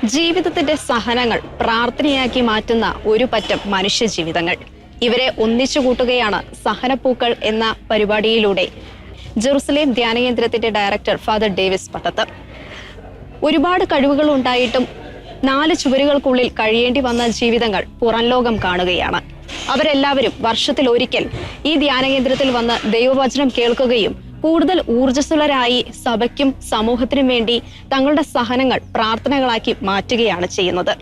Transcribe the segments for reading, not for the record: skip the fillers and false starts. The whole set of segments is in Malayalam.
ജീവിതത്തിന്റെ സഹനങ്ങൾ പ്രാർത്ഥനയാക്കി മാറ്റുന്ന ഒരു പറ്റം മനുഷ്യ ജീവിതങ്ങൾ. ഇവരെ ഒന്നിച്ചു കൂട്ടുകയാണ് സഹനപ്പൂക്കൾ എന്ന പരിപാടിയിലൂടെ ജെറുസലേം ധ്യാനകേന്ദ്രത്തിന്റെ ഡയറക്ടർ ഫാദർ ഡേവിസ് പട്ടത്ത്. ഒരുപാട് കഴിവുകൾ ഉണ്ടായിട്ടും 4 ചുവരുകൾക്കുള്ളിൽ കഴിയേണ്ടി വന്ന ജീവിതങ്ങൾ പുറം ലോകം കാണുകയാണ്. അവരെല്ലാവരും വർഷത്തിലൊരിക്കൽ ഈ ധ്യാനകേന്ദ്രത്തിൽ വന്ന് ദൈവവചനം കേൾക്കുകയും കൂടുതൽ ഊർജ്ജസ്വലരായി സഭയ്ക്കും സമൂഹത്തിനും വേണ്ടി തങ്ങളുടെ സഹനങ്ങൾ പ്രാർത്ഥനകളാക്കി മാറ്റുകയാണ് ചെയ്യുന്നത്.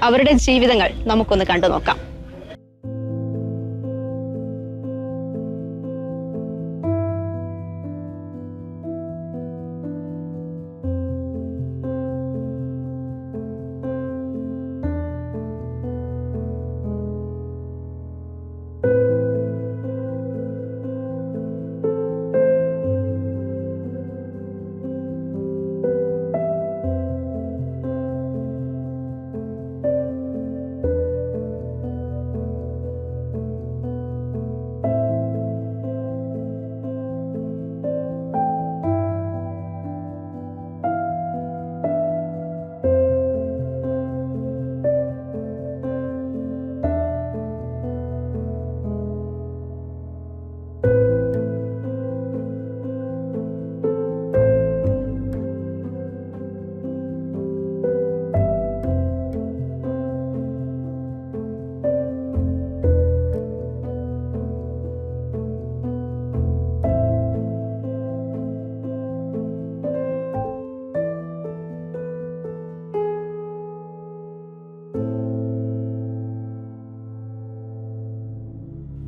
അവരുടെ ജീവിതങ്ങൾ നമുക്കൊന്ന് കണ്ടു നോക്കാം.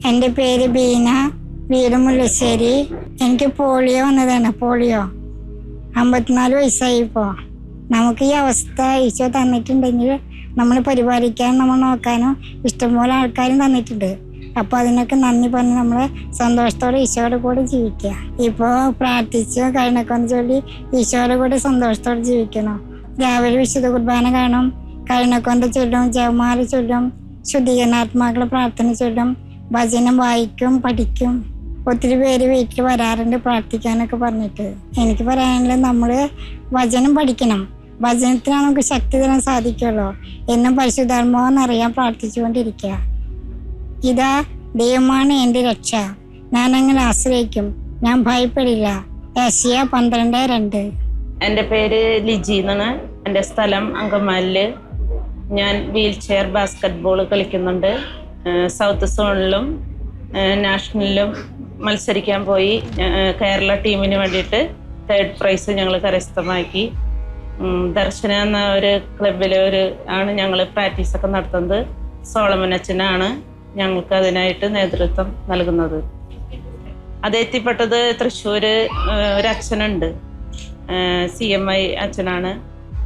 എൻ്റെ പേര് ബീന, വീട് മുല്ലശ്ശേരി. എനിക്ക് പോളിയോ വന്നതാണ്. 54 വയസ്സായി. ഇപ്പോൾ നമുക്ക് ഈ അവസ്ഥ ഈശോ തന്നിട്ടുണ്ടെങ്കിൽ നമ്മൾ പരിപാലിക്കാനും നമ്മൾ നോക്കാനും ഇഷ്ടംപോലെ ആൾക്കാരും തന്നിട്ടുണ്ട്. അപ്പോൾ അതിനൊക്കെ നന്ദി പറഞ്ഞ് നമ്മൾ സന്തോഷത്തോടെ ഈശോയുടെ കൂടെ ജീവിക്കുക. ഇപ്പോൾ പ്രാർത്ഥിച്ച് കഴിഞ്ഞൊക്കെ ചൊല്ലി ഈശോയുടെ കൂടെ സന്തോഷത്തോടെ ജീവിക്കണം. രാവിലെ വിശുദ്ധ കുർബാന കാണും, കഴിഞ്ഞൊക്കെ ചൊല്ലും, ജപമാല ചൊല്ലും, ശുദ്ധീകരണാത്മാക്കളെ പ്രാർത്ഥന ചൊല്ലും, ഭജനം വായിക്കും, പഠിക്കും. ഒത്തിരി പേര് വീട്ടിൽ വരാറുണ്ട് പ്രാർത്ഥിക്കാനൊക്കെ പറഞ്ഞിട്ട്. എനിക്ക് പറയാനുള്ളത് നമ്മൾ വചനം പഠിക്കണം. വചനത്തിനാണ് നമുക്ക് ശക്തി തരാൻ സാധിക്കുള്ളൂ. എന്നും പരിശുദ്ധാത്മാവെന്നറിയാൻ പ്രാർത്ഥിച്ചുകൊണ്ടിരിക്കുക. ഇതാ ദൈവമാണ് എൻ്റെ രക്ഷ, ഞാൻ അങ്ങനെ ആശ്രയിക്കും, ഞാൻ ഭയപ്പെടില്ല. യെശയ്യാ 12:2. എൻ്റെ പേര് ലിജി എന്നാണ്. എൻ്റെ സ്ഥലം അങ്കമാലില്. ഞാൻ വീൽ ചെയർ ബാസ്കറ്റ്ബോൾ കളിക്കുന്നുണ്ട്. സൗത്ത് സോണിലും നാഷണലിലും മത്സരിക്കാൻ പോയി. കേരള ടീമിന് വേണ്ടിയിട്ട് 3rd പ്രൈസ് ഞങ്ങൾ കരസ്ഥമാക്കി. ദർശന എന്ന ഒരു ക്ലബിലെ ആണ് ഞങ്ങൾ പ്രാക്ടീസൊക്കെ നടത്തുന്നത്. സോളമൻ അച്ഛനാണ് ഞങ്ങൾക്ക് അതിനായിട്ട് നേതൃത്വം നൽകുന്നത്. അത് എത്തിപ്പെട്ടത് തൃശ്ശൂർ ഒരു അച്ഛനുണ്ട്, CMI അച്ഛനാണ്.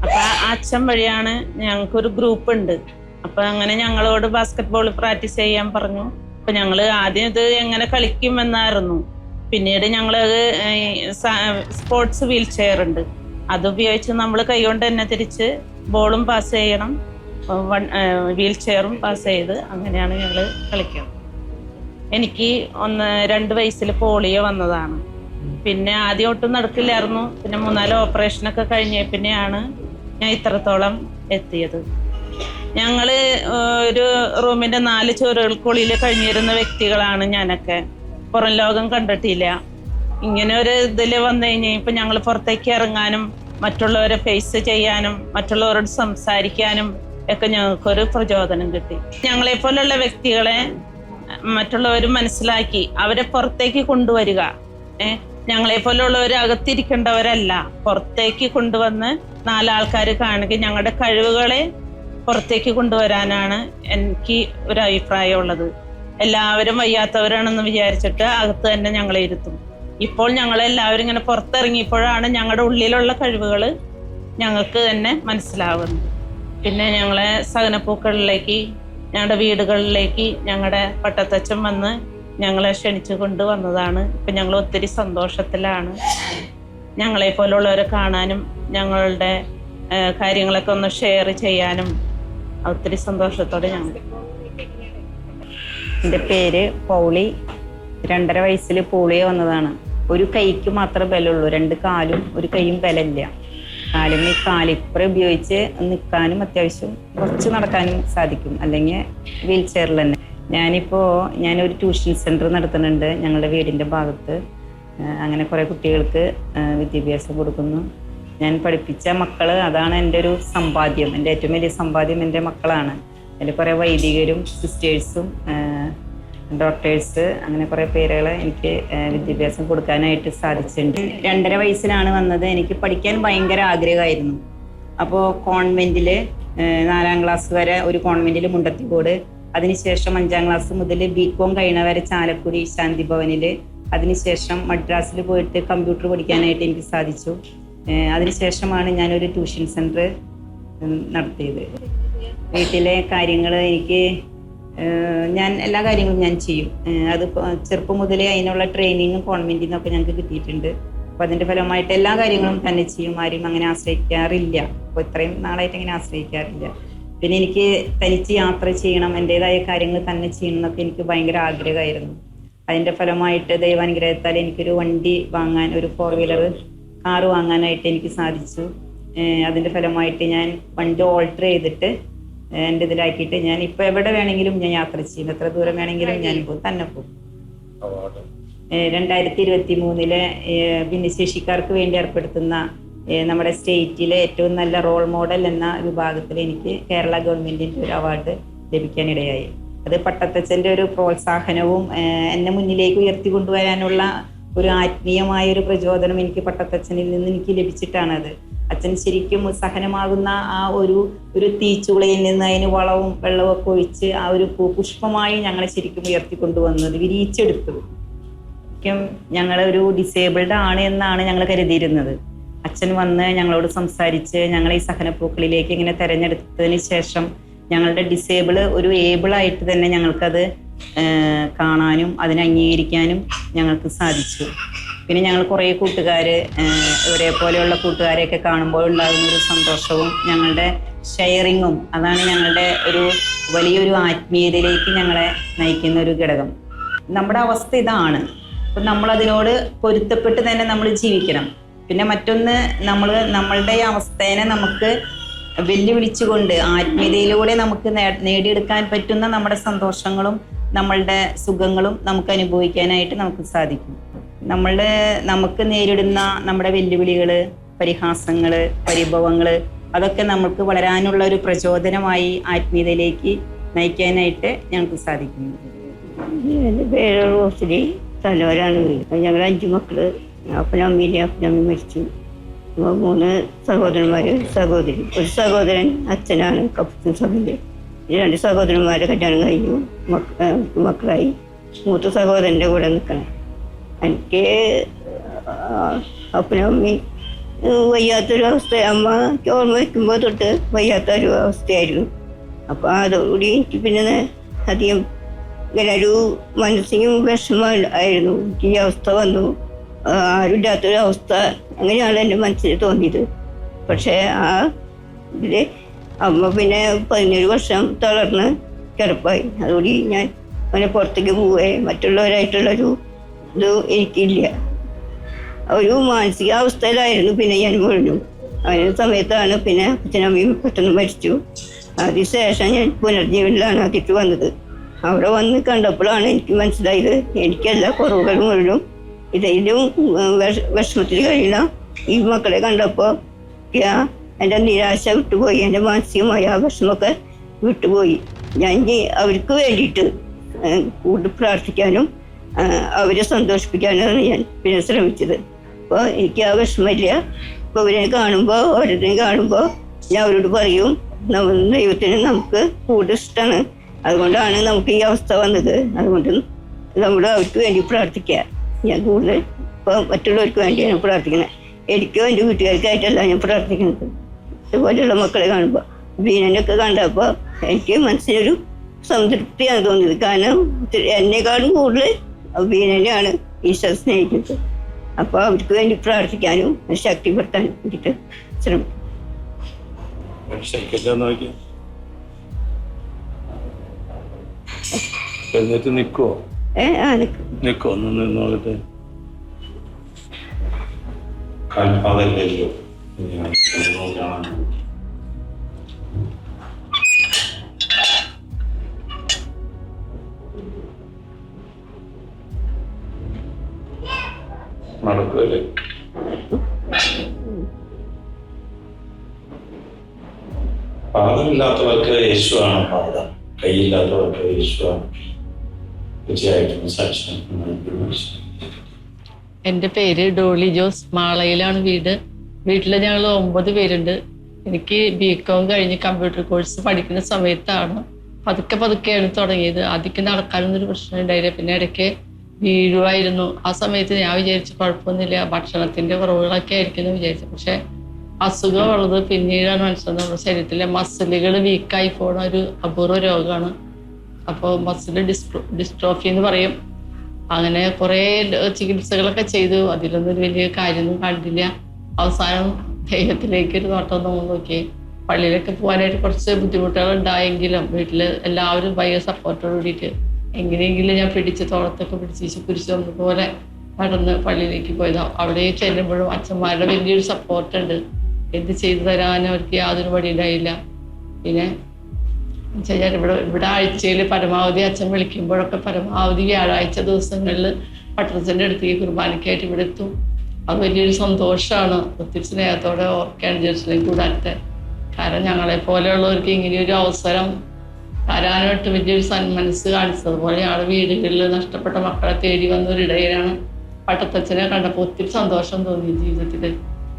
അപ്പം ആ അച്ഛൻ വഴിയാണ് ഞങ്ങൾക്കൊരു ഗ്രൂപ്പ് ഉണ്ട്. അപ്പം അങ്ങനെ ഞങ്ങളോട് ബാസ്കറ്റ്ബോൾ പ്രാക്ടീസ് ചെയ്യാൻ പറഞ്ഞു. അപ്പം ഞങ്ങൾ ആദ്യം ഇത് എങ്ങനെ കളിക്കുമെന്നായിരുന്നു. പിന്നീട് ഞങ്ങളത് സ്പോർട്സ് വീൽ ചെയർ ഉണ്ട്, അതുപയോഗിച്ച് നമ്മൾ കൈകൊണ്ട് തന്നെ തിരിച്ച് ബോളും പാസ് ചെയ്യണം, വീൽ ചെയറും പാസ് ചെയ്ത് അങ്ങനെയാണ് ഞങ്ങൾ കളിക്കുന്നത്. എനിക്ക് 2 വയസ്സിൽ പോളിയോ വന്നതാണ്. പിന്നെ ആദ്യം ഒട്ടും നടക്കില്ലായിരുന്നു. പിന്നെ 3-4 ഓപ്പറേഷനൊക്കെ കഴിഞ്ഞ പിന്നെയാണ് ഞാൻ ഇത്രത്തോളം എത്തിയത്. ഞങ്ങൾ ഒരു റൂമിൻ്റെ 4 ചുവരുകൾക്കുള്ളിൽ കഴിഞ്ഞിരുന്ന വ്യക്തികളാണ് ഞാനൊക്കെ. പുറം ലോകം കണ്ടിട്ടില്ല. ഇങ്ങനെ ഒരു ഇതിൽ വന്നു കഴിഞ്ഞപ്പോൾ ഞങ്ങൾ പുറത്തേക്ക് ഇറങ്ങാനും മറ്റുള്ളവരെ ഫേസ് ചെയ്യാനും മറ്റുള്ളവരോട് സംസാരിക്കാനും ഒക്കെ ഞങ്ങൾക്കൊരു പ്രചോദനം കിട്ടി. ഞങ്ങളെപ്പോലുള്ള വ്യക്തികളെ മറ്റുള്ളവർ മനസ്സിലാക്കി അവരെ പുറത്തേക്ക് കൊണ്ടുവരിക. ഞങ്ങളെപ്പോലുള്ളവർ അകത്തിരിക്കേണ്ടവരല്ല, പുറത്തേക്ക് കൊണ്ടുവന്ന് 4 ആൾക്കാർ കാണുക. ഞങ്ങളുടെ കഴിവുകളെ പുറത്തേക്ക് കൊണ്ടുവരാനാണ് എനിക്ക് ഒരു അഭിപ്രായമുള്ളത്. എല്ലാവരും വയ്യാത്തവരാണെന്ന് വിചാരിച്ചിട്ട് അകത്ത് തന്നെ ഞങ്ങളെ ഇരുത്തും. ഇപ്പോൾ ഞങ്ങളെല്ലാവരും ഇങ്ങനെ പുറത്തിറങ്ങിയപ്പോഴാണ് ഞങ്ങളുടെ ഉള്ളിലുള്ള കഴിവുകൾ ഞങ്ങൾക്ക് തന്നെ മനസ്സിലാവുന്നത്. പിന്നെ ഞങ്ങളെ സഹനപ്പൂക്കളിലേക്ക്, ഞങ്ങളുടെ വീടുകളിലേക്ക് ഞങ്ങളുടെ പട്ടത്തച്ഛൻ വന്ന് ഞങ്ങളെ ക്ഷണിച്ചു കൊണ്ടുവന്നതാണ്. ഇപ്പം ഞങ്ങൾ ഒത്തിരി സന്തോഷത്തിലാണ്. ഞങ്ങളെപ്പോലുള്ളവരെ കാണാനും ഞങ്ങളുടെ കാര്യങ്ങളൊക്കെ ഒന്ന് ഷെയർ ചെയ്യാനും ഒത്തിരി സന്തോഷത്തോടെ ഞങ്ങൾ. എൻ്റെ പേര് പൗളി. 2.5 വയസ്സിൽ പോളിയോ വന്നതാണ്. ഒരു കൈക്ക് മാത്രമേ ബലമുള്ളൂ, 2 കാലും ഒരു കൈയും ബലമില്ല. കാലുമ്മ ഈ കാലിപ്പറ ഉപയോഗിച്ച് നിൽക്കാനും അത്യാവശ്യം കുറച്ച് നടക്കാനും സാധിക്കും, അല്ലെങ്കിൽ വീൽ ചെയറിൽ തന്നെ. ഞാനൊരു ട്യൂഷൻ സെൻറ്റർ നടത്തുന്നുണ്ട് ഞങ്ങളുടെ വീടിൻ്റെ ഭാഗത്ത്. അങ്ങനെ കുറേ കുട്ടികൾക്ക് വിദ്യാഭ്യാസം കൊടുക്കുന്നു. ഞാൻ പഠിപ്പിച്ച മക്കൾ, അതാണ് എൻ്റെ ഒരു സമ്പാദ്യം. എൻ്റെ ഏറ്റവും വലിയ സമ്പാദ്യം എൻ്റെ മക്കളാണ്. അതിൽ കുറേ വൈദികരും സിസ്റ്റേഴ്സും ഡോക്ടേഴ്സ് അങ്ങനെ കുറേ പേരുകൾ എനിക്ക് വിദ്യാഭ്യാസം കൊടുക്കാനായിട്ട് സാധിച്ചിട്ടുണ്ട്. 2.5 വയസ്സിലാണ് വന്നത്. എനിക്ക് പഠിക്കാൻ ഭയങ്കര ആഗ്രഹമായിരുന്നു. അപ്പോൾ കോൺവെൻറ്റിൽ 4ാം ക്ലാസ് വരെ ഒരു കോൺവെൻറ്റിൽ മുണ്ടത്തിക്കോട്, അതിനുശേഷം 5ാം ക്ലാസ് മുതൽ BCom കഴിയണ വരെ ചാലക്കുടി ശാന്തി ഭവനിൽ, അതിനുശേഷം മദ്രാസിൽ പോയിട്ട് കമ്പ്യൂട്ടർ പഠിക്കാനായിട്ട് എനിക്ക് സാധിച്ചു. അതിനുശേഷമാണ് ഞാനൊരു ട്യൂഷൻ സെൻറ്റർ നടത്തിയത്. വീട്ടിലെ കാര്യങ്ങൾ ഞാൻ എല്ലാ കാര്യങ്ങളും ഞാൻ ചെയ്യും. അത് ചെറുപ്പം മുതലേ അതിനുള്ള ട്രെയിനിങ്ങും കോൺവെൻറ്റിൽ നിന്നൊക്കെ ഞങ്ങൾക്ക് കിട്ടിയിട്ടുണ്ട്. അപ്പോൾ അതിൻ്റെ ഫലമായിട്ട് എല്ലാ കാര്യങ്ങളും തന്നെ ചെയ്യും. ആരും അങ്ങനെ ആശ്രയിക്കാറില്ല. അപ്പോൾ ഇത്രയും നാളായിട്ട് അങ്ങനെ ആശ്രയിക്കാറില്ല. പിന്നെ എനിക്ക് തനിച്ച് യാത്ര ചെയ്യണം, എൻ്റേതായ കാര്യങ്ങൾ തന്നെ ചെയ്യണം എന്നൊക്കെ എനിക്ക് ഭയങ്കര ആഗ്രഹമായിരുന്നു. അതിൻ്റെ ഫലമായിട്ട് ദൈവാനുഗ്രഹത്താൽ എനിക്കൊരു വണ്ടി വാങ്ങാൻ, ഒരു 4 വീലർ കാറ് വാങ്ങാനായിട്ട് എനിക്ക് സാധിച്ചു. അതിൻ്റെ ഫലമായിട്ട് ഞാൻ വണ്ടി ഓൾട്ടർ ചെയ്തിട്ട് എൻ്റെ ഇതിലാക്കിയിട്ട് ഞാൻ ഇപ്പോൾ എവിടെ വേണമെങ്കിലും ഞാൻ യാത്ര ചെയ്യും. എത്ര ദൂരം വേണമെങ്കിലും ഞാൻ തന്നെ പോകും. 2023 ഭിന്നശേഷിക്കാർക്ക് വേണ്ടി ഏർപ്പെടുത്തുന്ന നമ്മുടെ സ്റ്റേറ്റിലെ ഏറ്റവും നല്ല റോൾ മോഡൽ എന്ന വിഭാഗത്തിൽ എനിക്ക് കേരള ഗവൺമെൻറ്റിൻ്റെ ഒരു അവാർഡ് ലഭിക്കാനിടയായി. അത് പട്ടത്തച്ഛൻ്റെ ഒരു പ്രോത്സാഹനവും എന്നെ മുന്നിലേക്ക് ഉയർത്തിക്കൊണ്ടുവരാനുള്ള ഒരു ആത്മീയമായ ഒരു പ്രചോദനം എനിക്ക് പട്ടത്തച്ഛനിൽ നിന്ന് എനിക്ക് ലഭിച്ചിട്ടാണത്. അച്ഛൻ ശരിക്കും സഹനമാകുന്ന ആ ഒരു തീച്ചുളയിൽ നിന്ന് അതിന് വളവും വെള്ളവും ഒക്കെ ഒഴിച്ച് ആ ഒരു പുഷ്പമായി ഞങ്ങളെ ശരിക്കും ഉയർത്തിക്കൊണ്ടുവന്നത്, വിരിയിച്ചെടുത്തു. ശരിക്കും ഞങ്ങളൊരു ഡിസേബിൾഡ് ആണ് എന്നാണ് ഞങ്ങൾ കരുതിയിരുന്നത്. അച്ഛൻ വന്ന് ഞങ്ങളോട് സംസാരിച്ച് ഞങ്ങളെ ഈ സഹനപ്പൂക്കളിലേക്ക് ഇങ്ങനെ തിരഞ്ഞെടുത്തതിന് ശേഷം ഞങ്ങളുടെ ഡിസേബിൾ ഒരു ഏബിളായിട്ട് തന്നെ ഞങ്ങൾക്കത് കാണാനും അതിനെ അംഗീകരിക്കാനും ഞങ്ങൾക്ക് സാധിച്ചു. പിന്നെ ഞങ്ങൾ കുറേ കൂട്ടുകാർ, ഇവരെ പോലെയുള്ള കൂട്ടുകാരെയൊക്കെ കാണുമ്പോൾ ഉണ്ടാകുന്ന ഒരു സന്തോഷവും ഞങ്ങളുടെ ഷെയറിങ്ങും, അതാണ് ഞങ്ങളുടെ ഒരു വലിയൊരു ആത്മീയതയിലേക്ക് ഞങ്ങളെ നയിക്കുന്ന ഒരു ഘടകം. നമ്മുടെ അവസ്ഥ ഇതാണ്. അപ്പം നമ്മളതിനോട് പൊരുത്തപ്പെട്ട് തന്നെ നമ്മൾ ജീവിക്കണം. പിന്നെ മറ്റൊന്ന്, നമ്മളുടെ അവസ്ഥേനെ നമുക്ക് വെല്ലുവിളിച്ചുകൊണ്ട് ആത്മീയതയിലൂടെ നമുക്ക് നേടിയെടുക്കാൻ പറ്റുന്ന നമ്മുടെ സന്തോഷങ്ങളും നമ്മളുടെ സുഖങ്ങളും നമുക്ക് അനുഭവിക്കാനായിട്ട് നമുക്ക് സാധിക്കും. നമുക്ക് നേരിടുന്ന നമ്മുടെ വെല്ലുവിളികൾ, പരിഹാസങ്ങൾ, പരിഭവങ്ങൾ, അതൊക്കെ നമുക്ക് വളരാനുള്ള ഒരു പ്രചോദനമായി ആത്മീയതയിലേക്ക് നയിക്കാനായിട്ട് ഞങ്ങൾക്ക് സാധിക്കുന്നു. എൻ്റെ പേര് റോസ്ലി, തലവരാണ് വീട്. ഞങ്ങൾ 5 മക്കള്. അപ്പനമ്മ മരിച്ചു. 3 സഹോദരന്മാർ, സഹോദരി. ഒരു സഹോദരൻ അച്ഛനാണ് കപ്പും സഭയില്. 2 സഹോദരന്മാരെ കല്യാണം കഴിഞ്ഞു, മക്കളായി. 3 സഹോദരൻ്റെ കൂടെ നിൽക്കണം. എനിക്ക് അപ്പനമ്മി വയ്യാത്തൊരു അവസ്ഥ, അമ്മയ്ക്ക് ഓർമ്മ വയ്ക്കുമ്പോൾ തൊട്ട് വയ്യാത്തൊരു അവസ്ഥയായിരുന്നു. അപ്പോൾ അതോടുകൂടി എനിക്ക് പിന്നെ അധികം ഇങ്ങനെ ഒരു മനസ്സിനും വിഷമമായിരുന്നു. എനിക്ക് ഈ അവസ്ഥ വന്നു, ആരുമില്ലാത്തൊരു അവസ്ഥ, അങ്ങനെയാണ് എൻ്റെ മനസ്സിൽ തോന്നിയത്. പക്ഷേ ആ ഇതിൽ അമ്മ പിന്നെ 17 വർഷം തളർന്ന് കിടപ്പായി. അതുകൂടി ഞാൻ അങ്ങനെ പുറത്തേക്ക് പോവുകയും മറ്റുള്ളവരായിട്ടുള്ളൊരു ഇത് എനിക്കില്ല. ഒരു മാനസികാവസ്ഥയിലായിരുന്നു. പിന്നെ ഞാൻ മുഴുവനും അതിന് സമയത്താണ് പിന്നെ അച്ഛനമ്മയും പെട്ടെന്ന് മരിച്ചു. അതിനുശേഷം ഞാൻ പുനർജീവനിലാണ് അതിട്ട് വന്നത്. അവിടെ വന്ന് കണ്ടപ്പോഴാണ് എനിക്ക് മനസ്സിലായത് എനിക്കെല്ലാ കുറവുകളും മുഴുവനും ഇതിലും വിഷമത്തിൽ കഴിയുന്ന ഈ മക്കളെ കണ്ടപ്പോൾ എൻ്റെ നിരാശ വിട്ടുപോയി. എൻ്റെ മാനസികമായ ആ വിഷമമൊക്കെ വിട്ടുപോയി. ഞാൻ അവർക്ക് വേണ്ടിയിട്ട് കൂടുതൽ പ്രാർത്ഥിക്കാനും അവരെ സന്തോഷിപ്പിക്കാനാണ് ഞാൻ പിന്നെ ശ്രമിച്ചത്. അപ്പോൾ എനിക്ക് ആ വിഷമമില്ല. ഇപ്പോൾ അവരെ കാണുമ്പോൾ, ഓരോരുത്തരെയും കാണുമ്പോൾ ഞാൻ അവരോട് പറയും, ദൈവത്തിന് നമുക്ക് കൂടുതൽ ഇഷ്ടമാണ്, അതുകൊണ്ടാണ് നമുക്ക് ഈ അവസ്ഥ വന്നത്, അതുകൊണ്ട് നമ്മൾ അവർക്ക് വേണ്ടി പ്രാർത്ഥിക്കുക. ഞാൻ കൂടുതൽ ഇപ്പോൾ മറ്റുള്ളവർക്ക് വേണ്ടിയാണ് പ്രാർത്ഥിക്കുന്നത്. എനിക്കോ എൻ്റെ വീട്ടുകാർക്കായിട്ടല്ല ഞാൻ പ്രാർത്ഥിക്കുന്നത്. ഇതുപോലെയുള്ള മക്കളെ കാണുമ്പോൾ, ബീനനൊക്കെ കണ്ടപ്പോൾ എനിക്ക് മനസ്സിനൊരു സംതൃപ്തിയാണ് തോന്നിയത്. കാരണം എന്നെക്കാളും കൂടുതൽ ബീനനെയാണ് ഈശ്വരൻ സ്നേഹിക്കുന്നത്. അപ്പോൾ അവർക്ക് വേണ്ടി പ്രാർത്ഥിക്കാനും ശക്തിപ്പെടുത്താനും വേണ്ടിയിട്ട് ശ്രമിക്കും. നിൽക്കുമോ? നിൽക്കും. ഒന്ന് നിന്നോളട്ടെ. നടക്കുമല്ലേ? പാദമില്ലാത്തവർക്ക് യേശുവാണ് പാദം, കൈയില്ലാത്തവർക്ക് യേശുവാണ്. തീർച്ചയായിട്ടും സാക്ഷ്യം. എൻ്റെ പേര് ഡോളി ജോസ്. മാളയിലാണ് വീട്. വീട്ടിൽ ഞങ്ങൾ 9 പേരുണ്ട്. എനിക്ക് BCom കഴിഞ്ഞ് കമ്പ്യൂട്ടർ കോഴ്സ് പഠിക്കുന്ന സമയത്താണ് പതുക്കെയാണ് തുടങ്ങിയത്. ആദ്യം നടക്കാനൊന്നൊരു പ്രശ്നം ഉണ്ടായില്ല. പിന്നെ ഇടയ്ക്ക് വീഴുമായിരുന്നു. ആ സമയത്ത് ഞാൻ വിചാരിച്ചു കുഴപ്പമൊന്നുമില്ല, ഭക്ഷണത്തിന്റെ കുറവുകളൊക്കെ ആയിരിക്കും എന്ന് വിചാരിച്ചു. പക്ഷെ അസുഖമുള്ളത് പിന്നീടാണ് മനസ്സിലായത്. നമ്മുടെ ശരീരത്തിലെ മസിലുകൾ വീക്കായി പോകുന്ന ഒരു അപൂർവ രോഗമാണ്. അപ്പോൾ മസിൽ ഡിസ്ട്രോഫി എന്ന് പറയും. അങ്ങനെ കുറേ ചികിത്സകളൊക്കെ ചെയ്തു. അതിലൊന്നും ഒരു വലിയ കാര്യമൊന്നും കണ്ടില്ല. അവസാനം ദൈവത്തിലേക്ക് ഒരു നോട്ടം നമ്മൾ നോക്കി. പള്ളിയിലൊക്കെ പോകാനായിട്ട് കുറച്ച് ബുദ്ധിമുട്ടുകൾ ഉണ്ടായെങ്കിലും വീട്ടിൽ എല്ലാവരും ഭയങ്കര സപ്പോർട്ടോട് കൂടിയിട്ട് എങ്ങനെയെങ്കിലും ഞാൻ തോളത്തൊക്കെ പിടിച്ച് കുരിശ് വന്നതുപോലെ നടന്ന് പള്ളിയിലേക്ക് പോയതാണ്. അവിടെ ചെല്ലുമ്പോഴും അച്ഛന്മാരുടെ വലിയൊരു സപ്പോർട്ടുണ്ട്. എന്ത് ചെയ്തു തരാനും അവർക്ക് യാതൊരു പടിയുണ്ടായില്ല. പിന്നെ ഞാൻ ഇവിടെ ആഴ്ചയിൽ പരമാവധി അച്ഛൻ വിളിക്കുമ്പോഴൊക്കെ പരമാവധി വ്യാഴാഴ്ച ദിവസങ്ങളിൽ പട്ടണത്തിൻ്റെ അടുത്തേക്ക് കുർബാനയ്ക്കായിട്ട് ഇവിടെ എത്തും. അത് വലിയൊരു സന്തോഷമാണ്. ഒത്തിരി സ്നേഹത്തോടെ ഓർക്കാൻ ജെറുസലേം കൂടാത്തെ. കാരണം ഞങ്ങളെ പോലെയുള്ളവർക്ക് ഇങ്ങനെയൊരു അവസരം തരാനായിട്ട് വലിയൊരു സന്മനസ് കാണിച്ചതുപോലെ ഞങ്ങളുടെ വീടുകളിൽ നഷ്ടപ്പെട്ട മക്കളെ തേടി വന്ന ഒരു ഇടയിലാണ്. പട്ടത്തച്ഛനെ കണ്ടപ്പോൾ ഒത്തിരി സന്തോഷം തോന്നി ജീവിതത്തിൽ.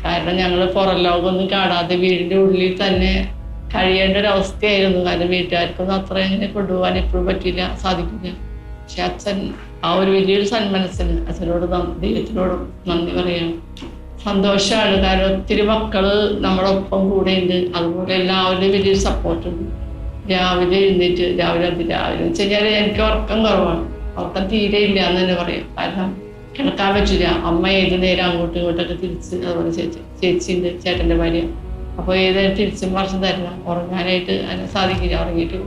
കാരണം ഞങ്ങൾ പുറം ലോകമൊന്നും കാണാതെ വീടിൻ്റെ ഉള്ളിൽ തന്നെ കഴിയേണ്ട ഒരു അവസ്ഥയായിരുന്നു. കാരണം വീട്ടുകാർക്കൊന്നും അത്ര എങ്ങനെ കൊണ്ടുപോകാൻ എപ്പോഴും പറ്റില്ല, സാധിക്കില്ല. പക്ഷെ അച്ഛൻ ആ ഒരു വലിയൊരു സന്മനസ്സിന് അച്ഛനോട് ദൈവത്തിനോടും നന്ദി പറയാം. സന്തോഷമാണ്. കാരണം ഒത്തിരി മക്കള് നമ്മുടെ ഒപ്പം കൂടെ ഉണ്ട്. അതുപോലെ എല്ലാവരുടെയും വലിയൊരു സപ്പോർട്ടുണ്ട്. രാവിലെ എഴുന്നേറ്റ് രാവിലെ എന്ന് വെച്ച് കഴിഞ്ഞാൽ എനിക്ക് ഉറക്കം കുറവാണ്. ഉറക്കം തീരെ ഇല്ല എന്ന് തന്നെ പറയാം. കാരണം കിടക്കാൻ പറ്റില്ല. അമ്മ ഏത് നേരം അങ്ങോട്ടും ഇങ്ങോട്ടൊക്കെ തിരിച്ച്, അതുപോലെ ചേച്ചിയുണ്ട്, ചേട്ടൻ്റെ ഭാര്യ. അപ്പോൾ ഏതായാലും തിരിച്ചും വർഷം തരണം. ഉറങ്ങാനായിട്ട് അതിനെ സാധിക്കില്ല. ഉറങ്ങിയിട്ട്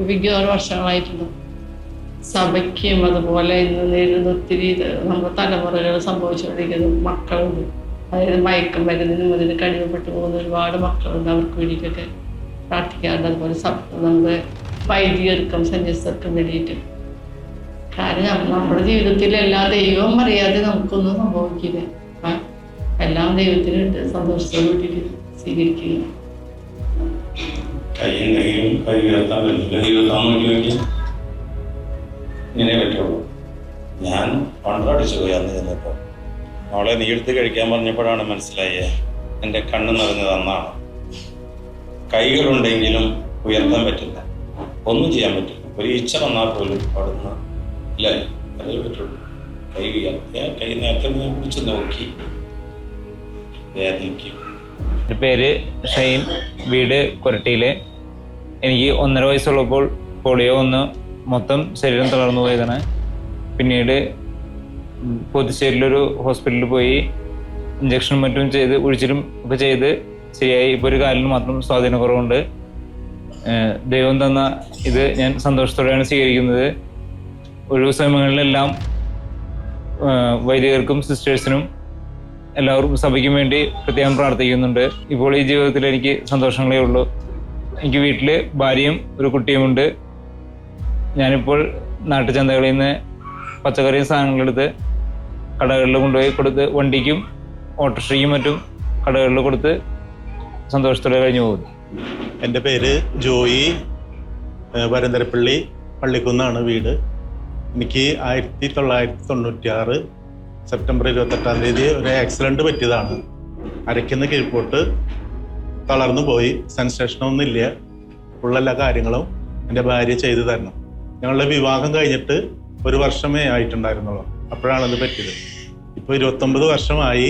6 വർഷങ്ങളായിട്ടുണ്ട്. സഭയ്ക്കും അതുപോലെ ഇന്ന് നേരിടുന്ന ഒത്തിരി നമ്മുടെ തലമുറകൾ സംഭവിച്ചുകൊണ്ടിരിക്കുന്ന മക്കളുണ്ട്. അതായത് മയക്കം മരുന്നിനും അതിന് കഴിവപ്പെട്ടു പോകുന്ന ഒരുപാട് മക്കളുണ്ട്. അവർക്ക് വേണ്ടിയിട്ടൊക്കെ പ്രാർത്ഥിക്കാറുണ്ട്. അതുപോലെ നമ്മുടെ വൈദികർക്കും സന്യസ്തർക്കും വേണ്ടിയിട്ട്. കാരണം നമ്മുടെ ജീവിതത്തിൽ എല്ലാ ദൈവവും അറിയാതെ നമുക്കൊന്നും സംഭവിക്കില്ല. എല്ലാം ദൈവത്തിനുണ്ട്. സന്തോഷത്തോടു കൂടിയിട്ട് സ്വീകരിക്കുക. ഇങ്ങനെ പറ്റുള്ളൂ. ഞാൻ പണ്ടടിച്ചു പോയി അന്ന് ചെന്നപ്പോൾ. അവളെ നീ എടുത്ത് കഴിക്കാൻ പറഞ്ഞപ്പോഴാണ് മനസ്സിലായേ എൻ്റെ കണ്ണ് നിറഞ്ഞത് അന്നാണ്. കൈകളുണ്ടെങ്കിലും ഉയർത്താൻ പറ്റില്ല, ഒന്നും ചെയ്യാൻ പറ്റില്ല. ഒരു ഈച്ച വന്നാൽ പോലും അവിടുന്ന് ഇല്ലേ അതേ പറ്റുള്ളൂ. കൈ ഉയർത്തിയ കൈ നേരത്തെ ഞാൻ പിടിച്ച് നോക്കി വേദനിക്കും. എൻ്റെ പേര് ഷൈൻ, വീട് കൊരട്ടിയിൽ. എനിക്ക് 1.5 വയസ്സുള്ളപ്പോൾ പോളിയോ വന്ന് മൊത്തം ശരീരം തളർന്നു പോയതാണ്. പിന്നീട് പോത്തിശ്ശേരിയിലൊരു ഹോസ്പിറ്റലിൽ പോയി ഇഞ്ചക്ഷനും മറ്റും ചെയ്ത് ഒഴിച്ചിലും ഒക്കെ ചെയ്ത് ശരിയായി. ഇപ്പോൾ ഒരു കാലിന് മാത്രം സ്വാധീനക്കുറവുണ്ട്. ദൈവം തന്ന ഇത് ഞാൻ സന്തോഷത്തോടെയാണ് സ്വീകരിക്കുന്നത്. ഒഴിവു സമയങ്ങളിലെല്ലാം വൈദികർക്കും സിസ്റ്റേഴ്സിനും എല്ലാവർക്കും സഭയ്ക്കും വേണ്ടി പ്രത്യേകം പ്രാർത്ഥിക്കുന്നുണ്ട്. ഇപ്പോൾ ഈ ജീവിതത്തിൽ എനിക്ക് സന്തോഷങ്ങളേ ഉള്ളൂ. എനിക്ക് വീട്ടിൽ ഭാര്യയും ഒരു കുട്ടിയുമുണ്ട്. ഞാനിപ്പോൾ നാട്ടുചന്തകളിൽ നിന്ന് പച്ചക്കറിയും സാധനങ്ങളെടുത്ത് കടകളിൽ കൊണ്ടുപോയി കൊടുത്ത് വണ്ടിക്കും ഓട്ടോറിക്ഷയ്ക്കും മറ്റും കടകളിൽ കൊടുത്ത് സന്തോഷത്തോടെ കഴിഞ്ഞു പോകുന്നു. എൻ്റെ പേര് ജോയി, വരന്തരപ്പള്ളി പള്ളിക്കുന്നാണ് വീട്. എനിക്ക് 1996 സെപ്റ്റംബർ 28 ഒരു ആക്സിഡൻറ്റ് പറ്റിയതാണ്. അരയ്ക്കുന്ന കീഴ്പോട്ട് തളർന്നു പോയി. സെൻസേഷനൊന്നും ഇല്ല. ഉള്ള എല്ലാ കാര്യങ്ങളും എൻ്റെ ഭാര്യ ചെയ്തു തരണം. ഞങ്ങളുടെ വിവാഹം കഴിഞ്ഞിട്ട് 1 വർഷമേ ആയിട്ടുണ്ടായിരുന്നുള്ളൂ. അപ്പോഴാണത് പറ്റിയത്. ഇപ്പോൾ 29 വർഷമായി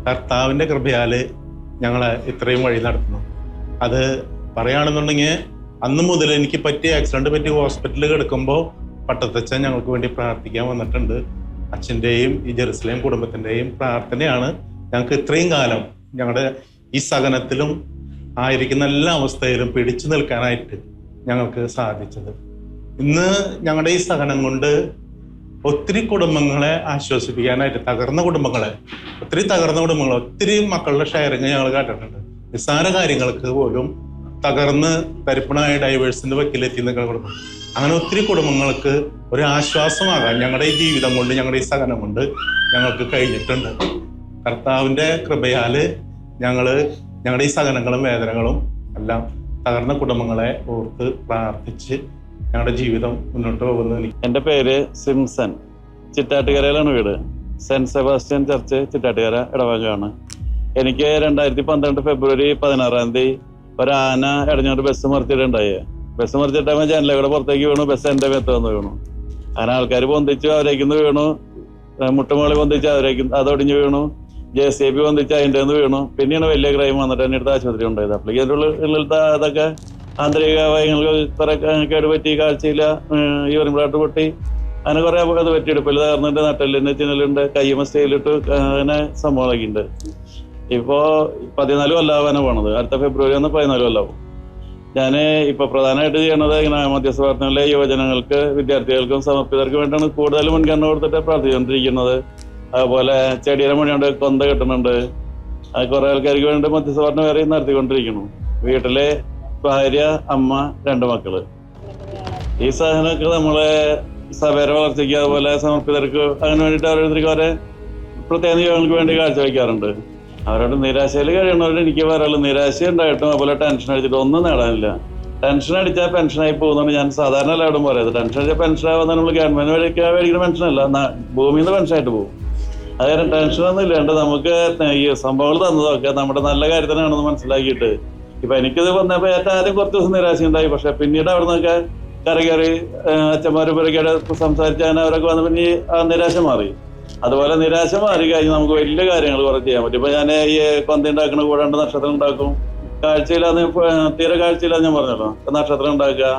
കർത്താവിൻ്റെ കൃപയാൽ ഞങ്ങൾ ഇത്രയും വഴി നടത്തുന്നു. അത് പറയുകയാണെന്നുണ്ടെങ്കിൽ അന്ന് മുതൽ എനിക്ക് പറ്റിയ ആക്സിഡൻറ്റ് പറ്റി ഹോസ്പിറ്റലിൽ കിടക്കുമ്പോൾ പട്ടത്തച്ഛൻ ഞങ്ങൾക്ക് വേണ്ടി പ്രാർത്ഥിക്കാൻ വന്നിട്ടുണ്ട്. അച്ഛൻ്റെയും ഈ ജെറുസലേം കുടുംബത്തിൻ്റെയും പ്രാർത്ഥനയാണ് ഞങ്ങൾക്ക് ഇത്രയും കാലം ഞങ്ങളുടെ ഈ സഹനത്തിലും ആയിരിക്കുന്ന എല്ലാ അവസ്ഥയിലും പിടിച്ചു നിൽക്കാനായിട്ട് ഞങ്ങൾക്ക് സാധിച്ചത്. ഇന്ന് ഞങ്ങളുടെ ഈ സഹനം കൊണ്ട് ഒത്തിരി കുടുംബങ്ങളെ ആശ്വസിപ്പിക്കാനായിട്ട്, ഒത്തിരി തകർന്ന കുടുംബങ്ങൾ, ഒത്തിരി മക്കളുടെ ഷെയറിങ് ഞങ്ങൾ കേട്ടിട്ടുണ്ട്. നിസ്സാര കാര്യങ്ങൾക്ക് പോലും തകർന്ന് തരിപ്പണായ ഡൈവേഴ്സിന്റെ വക്കിലെത്തി നിൽക്കുന്ന കുടുംബം. അങ്ങനെ ഒത്തിരി കുടുംബങ്ങൾക്ക് ഒരു ആശ്വാസമാകാൻ ഞങ്ങളുടെ ഈ ജീവിതം കൊണ്ട്, ഞങ്ങളുടെ ഈ സഹനം കൊണ്ട് ഞങ്ങൾക്ക് കഴിഞ്ഞിട്ടുണ്ട്. കർത്താവിൻ്റെ കൃപയാൽ ഞങ്ങളുടെ ഈ സഹനങ്ങളും വേദനകളും എല്ലാം തകർന്ന കുടുംബങ്ങളെ ഓർത്ത് പ്രാർത്ഥിച്ച് ഞങ്ങളുടെ ജീവിതം മുന്നോട്ട് പോകുന്നു. എൻ്റെ പേര് സിംസൺ, ചിറ്റാട്ടുകരയിലാണ് വീട്. സെൻറ്റ് സെബാസ്റ്റ്യൻ ചർച്ച് ചിറ്റാട്ടുകര ഇടവകയാണ്. എനിക്ക് 2012 ഫെബ്രുവരി 16 ഒരാന ഇടഞ്ഞോട്ട് ബസ് മറിച്ചിട്ടുണ്ടായി. ബസ് മറിച്ചിട്ടാകുമ്പോൾ ജനലയുടെ പുറത്തേക്ക് വീണു. ബസ് എൻ്റെ മേത്ത് വന്ന് വീണു. അങ്ങനെ ആൾക്കാർ പൊന്തിച്ചു, അവരേക്കുന്ന് വീണു. മുട്ടുമോളി പൊന്തിച്ച് അതൊടിഞ്ഞ് വീണു. JCB പൊന്തിച്ച് അതിൻ്റെ നിന്ന് വീണു. പിന്നെയാണ് വലിയ ക്രൈം വന്നിട്ട് എൻ്റെ അടുത്ത് ആശുപത്രി ഉണ്ടായത്. അപ്പോഴേക്കും അതിൻ്റെ ഉള്ളിലത്തെ അതൊക്കെ ആന്തരിക വയങ്ങൾക്ക് കുറെ കേടുപറ്റി, കാഴ്ചയില്ല, യൂറിൻ ബ്ലാഡർ പൊട്ടി, അങ്ങനെ കുറെ അത് പറ്റിയെടുപ്പില്ല, തകർന്നിട്ട് നട്ടലിൻ്റെ ചിന്നലുണ്ട്, കയ്യുമ സ്റ്റൈലിട്ട് അങ്ങനെ സംഭവങ്ങളൊക്കെ ഉണ്ട്. ഇപ്പോൾ 14 കൊല്ലാവാനാണ് പോണത്. അടുത്ത ഫെബ്രുവരി 14 കൊല്ലാവും. ഞാൻ ഇപ്പോൾ പ്രധാനമായിട്ട് ചെയ്യണത് ഇങ്ങനെ മധ്യസ്ഥ പ്രവർത്തനങ്ങളിലെ യുവജനങ്ങൾക്ക്, വിദ്യാർത്ഥികൾക്കും സമർപ്പിതർക്കും വേണ്ടിയാണ് കൂടുതൽ മുൻഗണന കൊടുത്തിട്ട് പ്രാർത്ഥിച്ചുകൊണ്ടിരിക്കുന്നത്. അതുപോലെ ചെടിയുടെ മണിയുണ്ട്, കൊന്ത കിട്ടുന്നുണ്ട്. കുറെ ആൾക്കാർക്ക് വേണ്ടി മധ്യസ്ഥ പ്രവർത്തനം വേറെ നടത്തിക്കൊണ്ടിരിക്കുന്നു. വീട്ടിലെ ഭാര്യ, അമ്മ, 2 മക്കള്. ഈ സാധനമൊക്കെ നമ്മളെ സഭയുടെ വളർച്ചയ്ക്ക്, അതുപോലെ സമർപ്പിതർക്ക് അങ്ങനെ വേണ്ടിയിട്ട് ഓരോരുത്തർക്ക് അവരെ പ്രത്യേക നിയോഗങ്ങൾക്ക് വേണ്ടി കാഴ്ചവെക്കാറുണ്ട്. അവരോട് നിരാശയിൽ കഴിയണവരോട് എനിക്ക് പറയാനുള്ളത്, നിരാശ ഉണ്ടായിട്ടും അതുപോലെ ടെൻഷൻ അടിച്ചിട്ട് ഒന്നും നേടാനില്ല. ടെൻഷൻ അടിച്ചാൽ പെൻഷനായി പോകുന്നതാണ് ഞാൻ സാധാരണ എല്ലാവരും പറയുന്നത്. ടെൻഷൻ അടിച്ചാൽ പെൻഷൻ ആവുന്ന നമ്മൾ ഗവൺമെന്റ് മേടിക്കുന്ന പെൻഷനല്ല, ഭൂമിയിൽ നിന്ന് പെൻഷനായിട്ട് പോകും. അത് കാരണം ടെൻഷനൊന്നും ഇല്ലാണ്ട് നമുക്ക് ഈ സംഭവങ്ങൾ തന്നതൊക്കെ നമ്മുടെ നല്ല കാര്യത്തിനാണെന്ന് മനസ്സിലാക്കിയിട്ട്, ഇപ്പൊ എനിക്കിത് വന്നപ്പോൾ ഏറ്റവും ആദ്യം കുറച്ച് ദിവസം നിരാശ ഉണ്ടായി. പക്ഷെ പിന്നീട് അവിടെ നിന്നൊക്കെ കയറി അച്ഛന്മാരും ഇവരൊക്കെ സംസാരിച്ചാൽ അവരൊക്കെ വന്ന പിന്നെ ആ നിരാശ മാറി. അതുപോലെ നിരാശ മാറി കഴിഞ്ഞാൽ നമുക്ക് വലിയ കാര്യങ്ങൾ കുറെ ചെയ്യാൻ പറ്റും. ഇപ്പൊ ഞാൻ ഈ കൊന്ത ഉണ്ടാക്കണ കൂടെ 2 നക്ഷത്രം ഉണ്ടാക്കും. കാഴ്ചയില്ലാന്ന് തീരെ കാഴ്ചയില്ലാന്ന് ഞാൻ പറഞ്ഞല്ലോ, നക്ഷത്രം ഉണ്ടാക്കുക.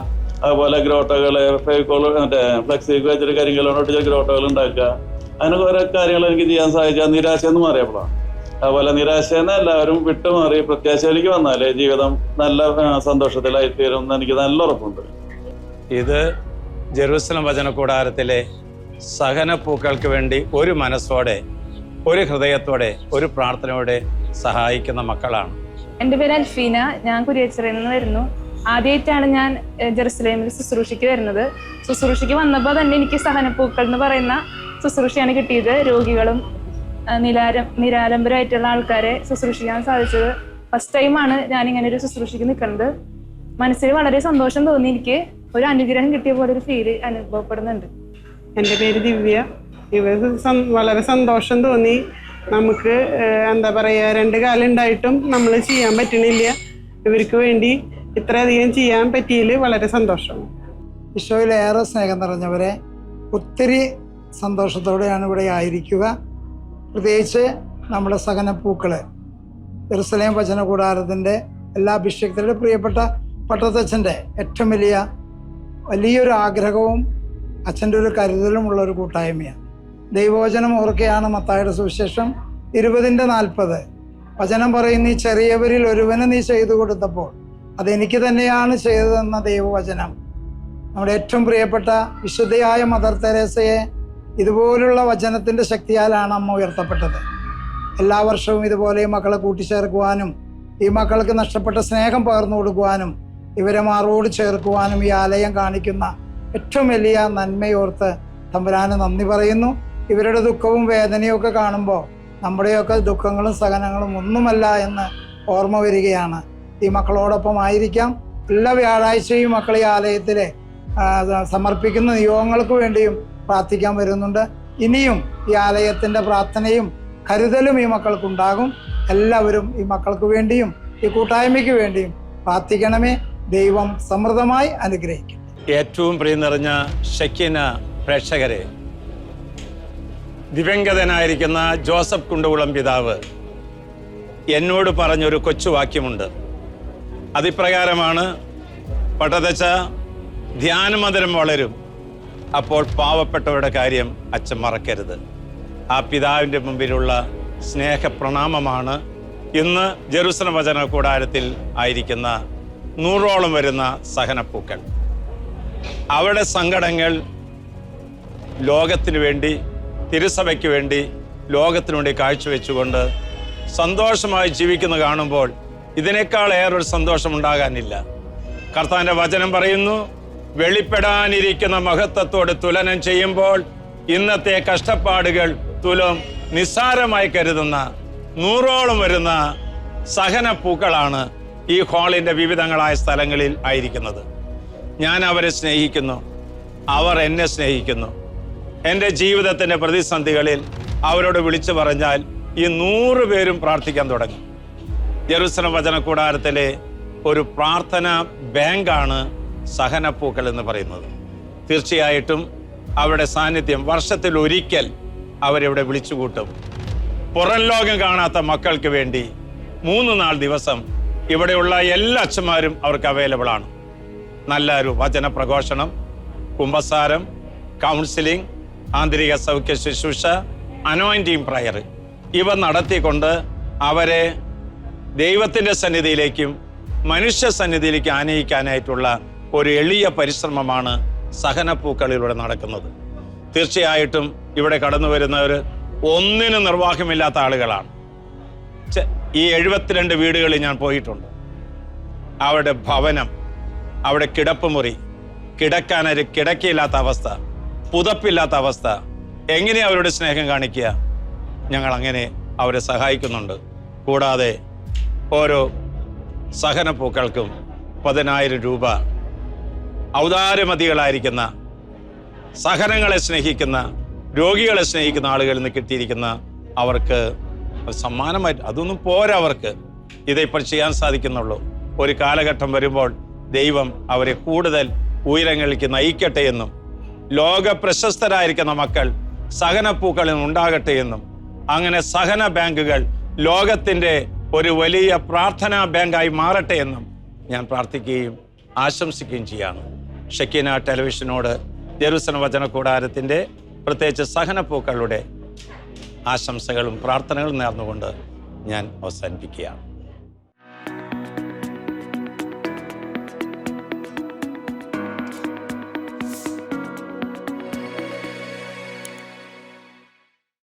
അതുപോലെ ഗ്രോട്ടോകള്, ഫേക്കോള്, മറ്റേ ഫ്ലെക്സിക്ക് വെച്ചിട്ട് കരിങ്കലോട്ട് ഗ്രോട്ടോകൾ ഉണ്ടാക്കുക. അങ്ങനെ കുറെ കാര്യങ്ങൾ എനിക്ക് ചെയ്യാൻ സാധിച്ചാൽ നിരാശയെന്ന് മാറിയപ്പോഴാണ്. അതുപോലെ നിരാശേനെ എല്ലാവരും വിട്ടുമാറി പ്രത്യാശയിലേക്ക് വന്നാലേ ജീവിതം നല്ല സന്തോഷത്തിലായി തീരും എന്ന് എനിക്ക് നല്ല ഉറപ്പുണ്ട്. ഇത് ജെറൂസലം വചന കൂടാരത്തിലെ സഹനപ്പൂക്കൾക്ക് വേണ്ടി ഒരു മനസ്സോടെ, ഒരു ഹൃദയത്തോടെ, ഒരു പ്രാർത്ഥനയോടെ സഹായിക്കുന്ന മക്കളാണ്. എൻ്റെ പേര് അൽഫീന, ഞാൻ കുരിയച്ചിറയിൽ നിന്ന് വരുന്നു. ആദ്യമായിട്ടാണ് ഞാൻ ജെറുസലേമിൽ ശുശ്രൂഷയ്ക്ക് വരുന്നത്. ശുശ്രൂഷയ്ക്ക് വന്നപ്പോൾ തന്നെ എനിക്ക് സഹനപ്പൂക്കൾ എന്ന് പറയുന്ന ശുശ്രൂഷയാണ് കിട്ടിയത്. രോഗികളും നിരാലംബരായിട്ടുള്ള ആൾക്കാരെ ശുശ്രൂഷിക്കാൻ സാധിച്ചത് ഫസ്റ്റ് ടൈമാണ് ഞാനിങ്ങനെ ഒരു ശുശ്രൂഷയ്ക്ക് നിൽക്കുന്നത്. മനസ്സിൽ വളരെ സന്തോഷം തോന്നി. എനിക്ക് ഒരു അനുഗ്രഹം കിട്ടിയ പോലെ ഒരു ഫീല് അനുഭവപ്പെടുന്നുണ്ട്. എൻ്റെ പേര് ദിവ്യ. വളരെ സന്തോഷം തോന്നി. നമുക്ക് എന്താ പറയുക, 2 കാലം ഉണ്ടായിട്ടും നമ്മൾ ചെയ്യാൻ പറ്റണില്ല. ഇവർക്ക് വേണ്ടി ഇത്രയധികം ചെയ്യാൻ പറ്റിയതിൽ വളരെ സന്തോഷം. ഈശോയിലേറെ സ്നേഹം നിറഞ്ഞവരെ, ഒത്തിരി സന്തോഷത്തോടെയാണ് ഇവിടെ ആയിരിക്കുക. പ്രത്യേകിച്ച് നമ്മുടെ സഹനപ്പൂക്കൾ, ജെറുസലേം വചന കൂടാരത്തിൻ്റെ എല്ലാ അഭിഷേകത്തിൻ്റെ പ്രിയപ്പെട്ട പട്ടത്തച്ഛൻ്റെ ഏറ്റവും വലിയൊരു ആഗ്രഹവും അച്ഛൻ്റെ ഒരു കരുതലുമുള്ള ഒരു കൂട്ടായ്മയാണ്. ദൈവവചനം ഓർക്കുകയാണ് മത്തായിയുടെ സുവിശേഷം 20:40. വചനം പറയുന്ന, ഈ ചെറിയവരിൽ ഒരുവന് നീ ചെയ്തു കൊടുത്തപ്പോൾ അതെനിക്ക് തന്നെയാണ് ചെയ്തതെന്ന ദൈവവചനം. നമ്മുടെ ഏറ്റവും പ്രിയപ്പെട്ട വിശുദ്ധയായ മദർ തെരേസയെ ഇതുപോലുള്ള വചനത്തിൻ്റെ ശക്തിയാലാണ് അമ്മ ഉയർത്തപ്പെട്ടത്. എല്ലാ വർഷവും ഇതുപോലെ ഈ മക്കളെ കൂട്ടിച്ചേർക്കുവാനും ഈ മക്കൾക്ക് നഷ്ടപ്പെട്ട സ്നേഹം പകർന്നു കൊടുക്കുവാനും ഇവരെ മാറോട് ചേർക്കുവാനും ഈ ആലയം കാണിക്കുന്ന ഏറ്റവും വലിയ നന്മയോർത്ത് തമ്പുരാന് നന്ദി പറയുന്നു. ഇവരുടെ ദുഃഖവും വേദനയും ഒക്കെ കാണുമ്പോൾ നമ്മുടെയൊക്കെ ദുഃഖങ്ങളും സഹനങ്ങളും ഒന്നുമല്ല എന്ന് ഓർമ്മ വരികയാണ്. ഈ മക്കളോടൊപ്പം ആയിരിക്കാം. എല്ലാ വ്യാഴാഴ്ചയും മക്കൾ ഈ ആലയത്തിൽ സമർപ്പിക്കുന്ന നിയോഗങ്ങൾക്ക് വേണ്ടിയും പ്രാർത്ഥിക്കാൻ വരുന്നുണ്ട്. ഇനിയും ഈ ആലയത്തിൻ്റെ പ്രാർത്ഥനയും കരുതലും ഈ മക്കൾക്കുണ്ടാകും. എല്ലാവരും ഈ മക്കൾക്ക് വേണ്ടിയും ഈ കൂട്ടായ്മയ്ക്ക് വേണ്ടിയും പ്രാർത്ഥിക്കണമേ. ദൈവം സമൃദ്ധമായി അനുഗ്രഹിക്കും. ഏറ്റവും പ്രിയം നിറഞ്ഞ ഷക്കീന പ്രേക്ഷകരെ, ദിവംഗതനായിരിക്കുന്ന ജോസഫ് കുണ്ടുകുളം പിതാവ് എന്നോട് പറഞ്ഞൊരു കൊച്ചുവാക്യമുണ്ട്. അതിപ്രകാരമാണ്: പട്ടതച്ച, ധ്യാനമന്ദിരം വളരും, അപ്പോൾ പാവപ്പെട്ടവരുടെ കാര്യം അച്ഛൻ മറക്കരുത്. ആ പിതാവിൻ്റെ മുമ്പിലുള്ള സ്നേഹപ്രണാമമാണ് ഇന്ന് ജെറുസലം വചന കൂടാരത്തിൽ ആയിരിക്കുന്ന 100ഓളം വരുന്ന സഹനപ്പൂക്കൾ. അവരുടെ സങ്കടങ്ങൾ ലോകത്തിനു വേണ്ടി, തിരുസഭയ്ക്ക് വേണ്ടി, ലോകത്തിനു വേണ്ടി കാഴ്ചവെച്ചുകൊണ്ട് സന്തോഷമായി ജീവിക്കുന്ന കാണുമ്പോൾ ഇതിനേക്കാൾ ഏറൊരു സന്തോഷം ഉണ്ടാകാനില്ല. കർത്താവിന്റെ വചനം പറയുന്നു, വെളിപ്പെടാനിരിക്കുന്ന മഹത്വത്തോട് തുലനം ചെയ്യുമ്പോൾ ഇന്നത്തെ കഷ്ടപ്പാടുകൾ തുലം നിസ്സാരമായി കരുതുന്ന 100ഓളം വരുന്ന സഹനപ്പൂക്കളാണ് ഈ ഹാളിന്റെ വിവിധങ്ങളായ സ്ഥലങ്ങളിൽ ആയിരിക്കുന്നത്. ഞാൻ അവരെ സ്നേഹിക്കുന്നു, അവർ എന്നെ സ്നേഹിക്കുന്നു. എൻ്റെ ജീവിതത്തിൻ്റെ പ്രതിസന്ധികളിൽ അവരോട് വിളിച്ചു പറഞ്ഞാൽ ഈ 100 പേരും പ്രാർത്ഥിക്കാൻ തുടങ്ങും. ജെറുസലം വചന കൂടാരത്തിലെ ഒരു പ്രാർത്ഥന ബാങ്കാണ് സഹനപ്പൂക്കൾ എന്ന് പറയുന്നത്. തീർച്ചയായിട്ടും അവരുടെ സാന്നിധ്യം വർഷത്തിൽ ഒരിക്കൽ അവരിവിടെ വിളിച്ചുകൂട്ടും. പുറം ലോകം കാണാത്ത മക്കൾക്ക് വേണ്ടി 3-4 ദിവസം ഇവിടെയുള്ള എല്ലാ അച്ഛന്മാരും അവർക്ക് അവൈലബിൾ ആണ്. നല്ല ഒരു വചന പ്രഘോഷണം, കുമ്പസാരം, കൗൺസിലിംഗ്, ആന്തരിക സൗഖ്യ ശുശ്രൂഷ, അനോയിന്റിങ് പ്രയർ ഇവ നടത്തിക്കൊണ്ട് അവരെ ദൈവത്തിൻ്റെ സന്നിധിയിലേക്കും മനുഷ്യ സന്നിധിയിലേക്കും ആനയിക്കാനായിട്ടുള്ള ഒരു എളിയ പരിശ്രമമാണ് സഹനപ്പൂക്കളിലൂടെ നടക്കുന്നത്. തീർച്ചയായിട്ടും ഇവിടെ കടന്നു വരുന്നവർ ഒന്നിനും നിർവാഹമില്ലാത്ത ആളുകളാണ്. ഈ 72 വീടുകളിൽ ഞാൻ പോയിട്ടുണ്ട്. അവിടെ ഭവനം, അവിടെ കിടപ്പുമുറി, കിടക്കാനൊരു കിടക്കയില്ലാത്ത അവസ്ഥ, പുതപ്പില്ലാത്ത അവസ്ഥ, എങ്ങനെ അവരുടെ സ്നേഹം കാണിക്കുക? ഞങ്ങൾ അങ്ങനെ അവരെ സഹായിക്കുന്നുണ്ട്. കൂടാതെ ഓരോ സഹനപ്പൂക്കൾക്കും 10,000 രൂപ ഔദാര്യമതികളായിരിക്കുന്ന, സഹനങ്ങളെ സ്നേഹിക്കുന്ന, രോഗികളെ സ്നേഹിക്കുന്ന ആളുകളിൽ നിന്ന് കിട്ടിയിരിക്കുന്ന അവർക്ക് സമ്മാനമായിട്ട്, അതൊന്നും പോരാ അവർക്ക്. ഇതിപ്പോൾ ചെയ്യാൻ സാധിക്കുന്നുള്ളൂ. ഒരു കാലഘട്ടം വരുമ്പോൾ ദൈവം അവരെ കൂടുതൽ ഉയരങ്ങളിലേക്ക് നയിക്കട്ടെ എന്നും ലോക പ്രശസ്തരായിരിക്കുന്ന മക്കൾ സഹനപ്പൂക്കളിൽ ഉണ്ടാകട്ടെ എന്നും അങ്ങനെ സഹന ബാങ്കുകൾ ലോകത്തിൻ്റെ ഒരു വലിയ പ്രാർത്ഥനാ ബാങ്കായി മാറട്ടെ എന്നും ഞാൻ പ്രാർത്ഥിക്കുകയും ആശംസിക്കുകയും ചെയ്യാണ്. ഷെക്കീന ടെലിവിഷനോട് ജെറുസലം വചന കൂടാരത്തിൻ്റെ പ്രത്യേകിച്ച് സഹനപ്പൂക്കളുടെ ആശംസകളും പ്രാർത്ഥനകളും നേർന്നുകൊണ്ട് ഞാൻ അവസാനിപ്പിക്കുകയാണ്.